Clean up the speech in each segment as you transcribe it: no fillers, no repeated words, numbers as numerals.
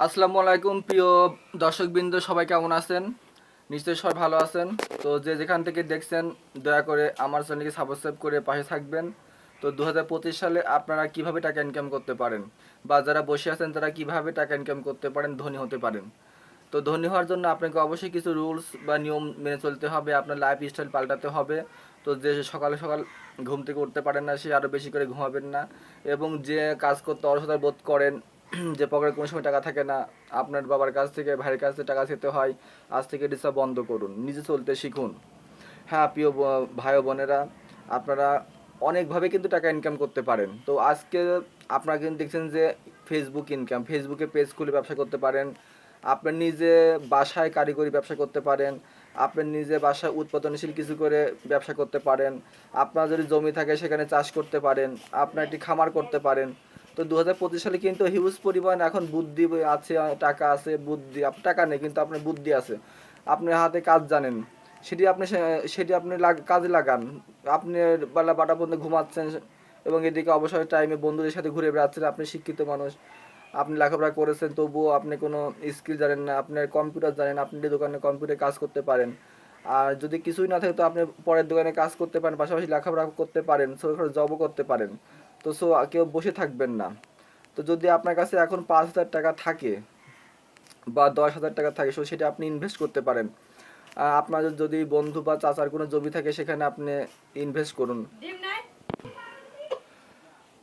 আসসালামু আলাইকুম প্রিয় দর্শকবৃন্দ, সবাই কেমন আছেন? নিশ্চয়ই সবাই ভালো আছেন। তো যে যেখান থেকে দেখছেন দয়া করে আমার চ্যানেলকে সাবস্ক্রাইব করে পাশে থাকবেন। তো 2025 সালে আপনারা কিভাবে টাকা ইনকাম করতে পারেন বা যারা বসে আছেন তারা কিভাবে টাকা ইনকাম করতে পারেন, ধনী হতে পারেন। তো ধনী হওয়ার জন্য আপনাকে অবশ্যই কিছু রুলস বা নিয়ম মেনে চলতে হবে, আপনার লাইফ স্টাইল পাল্টাতে হবে। তো যে সকাল সকাল ঘুম থেকে উঠতে পারেন না সে আরও বেশি করে ঘুমাবেন না, এবং যে কাজ করতে অলসতা বোধ করেন, যে পকেটে কোনো সময় টাকা থাকে না, আপনার বাবার কাছ থেকে ভাইয়ের কাছ থেকে টাকা খেতে হয়, আজ থেকে এসব বন্ধ করুন, নিজে চলতে শিখুন। হ্যাঁ প্রিয় ভাই ও বোনেরা, আপনারা অনেকভাবে কিন্তু টাকা ইনকাম করতে পারেন। তো আজকে আপনারা কিন্তু দেখছেন যে ফেসবুক ইনকাম, ফেসবুকে পেজ খুলে ব্যবসা করতে পারেন, আপনার নিজে বাসায় কারিগরি ব্যবসা করতে পারেন, আপনার নিজে বাসায় উৎপাদনশীল কিছু করে ব্যবসা করতে পারেন, আপনার যদি জমি থাকে সেখানে চাষ করতে পারেন, আপনার একটি খামার করতে পারেন। তো 2025 সালে কিন্তু হিউজ পরিমাণ এখন বুদ্ধি আছে, টাকা আছে, বুদ্ধি টাকা নেই কিন্তু আপনার বুদ্ধি আছে, আপনার হাতে কাজ জানেন, সেটি আপনি কাজে লাগান। আপনি বেলা 12টা পর্যন্ত ঘুমাচ্ছেন এবং এদিকে অবসর টাইমে বন্ধুদের সাথে ঘুরে বেড়াচ্ছেন, আপনি শিক্ষিত মানুষ, আপনি লেখাপড়া করেছেন তবুও আপনি কোনো স্কিল জানেন না, আপনার কম্পিউটার জানেন, আপনি দোকানে কম্পিউটারে কাজ করতে পারেন। আর যদি কিছুই না থাকে তো আপনি পরের দোকানে কাজ করতে পারেন, পাশাপাশি লেখাপড়া করতে পারেন, ছোটোখাটো জবও করতে পারেন। তো কেউ বসে থাকবেন না। তো যদি আপনার কাছে এখন 5,000 টাকা থাকে বা 10,000 টাকা থাকে, সেটা আপনি ইনভেস্ট করতে পারেন। আপনার যদি বন্ধু বা চাচার কোনো জমি থাকে সেখানে আপনি ইনভেস্ট করুন।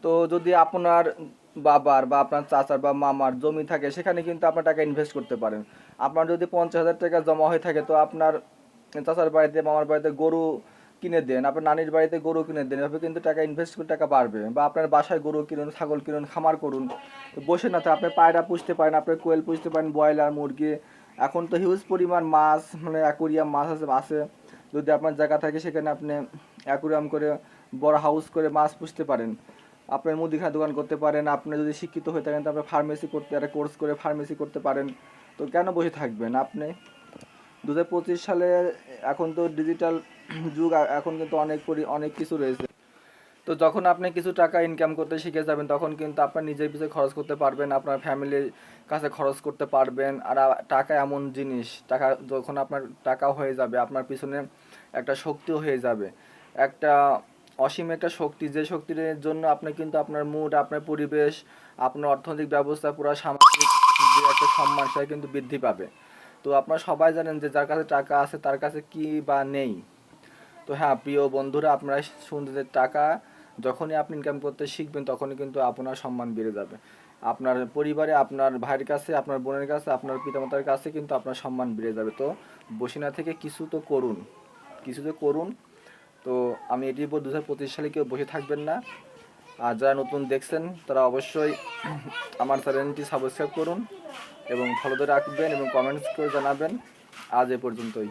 তো যদি আপনার বাবার বা আপনার চাচার বা মামার জমি থাকে সেখানে কিন্তু আপনার টাকা ইনভেস্ট করতে পারেন। আপনার যদি 50,000 টাকা জমা হয়ে থাকে তো আপনার চাচার বাড়িতে মামার বাড়িতে গরু কিনে দেন, আপনার নানির বাড়িতে গরু কিনে দেন, এভাবে কিন্তু টাকা ইনভেস্ট করে টাকা বাড়বে। বা আপনার বাসায় গরু কিনুন, ছাগল কিনুন, খামার করুন। তো বসে না থাকে আপনি পায়রা পুষতে পারেন, আপনি কোয়েল পুষতে পারেন, ব্রয়লার মুরগি। এখন তো হিউজ পরিমাণ মাছ, মানে অ্যাকোরিয়াম মাছ আছে। যদি আপনার জায়গা থাকে সেখানে আপনি অ্যাকোরিয়াম করে বড় হাউস করে মাছ পুষতে পারেন। আপনার মুদিখানা দোকান করতে পারেন, আপনি যদি শিক্ষিত হয়ে থাকেন তো আপনি ফার্মেসি করতে, একটা কোর্স করে ফার্মেসি করতে পারেন। তো কেন বসে থাকবেন আপনি? 2025 সালে এখন তো ডিজিটাল যুগ, এখন কিন্তু অনেক কিছু রয়েছে। তো যখন আপনি কিছু টাকা ইনকাম করতে শিখে যাবেন তখন কিন্তু আপনার নিজের পিছনে খরচ করতে পারবেন, আপনার ফ্যামিলির কাছে খরচ করতে পারবেন। আর টাকা এমন জিনিস, টাকা যখন আপনার টাকা হয়ে যাবে আপনার পিছনে একটা শক্তিও হয়ে যাবে, একটা অসীম একটা শক্তি, যে শক্তির জন্য আপনি কিন্তু আপনার মুড, আপনার পরিবেশ, আপনার অর্থনৈতিক ব্যবস্থা, পুরো সামাজিক যে একটা সম্মান সেটা কিন্তু বৃদ্ধি পাবে। তো আপনারা সবাই জানেন যে যার কাছে টাকা আছে তার কাছে কি বা নেই। তো হ্যাঁ প্রিয় বন্ধুরা, আপনারা শুনতে যে টাকা যখনই আপনি ইনকাম করতে শিখবেন তখনই কিন্তু আপনার সম্মান বেড়ে যাবে। আপনার পরিবারে, আপনার ভাইয়ের কাছে, আপনার বোনের কাছে, আপনার পিতামাতার কাছে কিন্তু আপনার সম্মান বেড়ে যাবে। তো বসে না থেকে কিছু তো করুন, কিছু তো করুন। তো আমি এটি বলব 2025 সালে কেউ বসে থাকবেন না। আর যারা নতুন দেখছেন তারা অবশ্যই আমার চ্যানেলটি সাবস্ক্রাইব করুন এবং ফলো দিয়ে রাখবেন এবং কমেন্টস করে জানাবেন। আজ এ পর্যন্তই।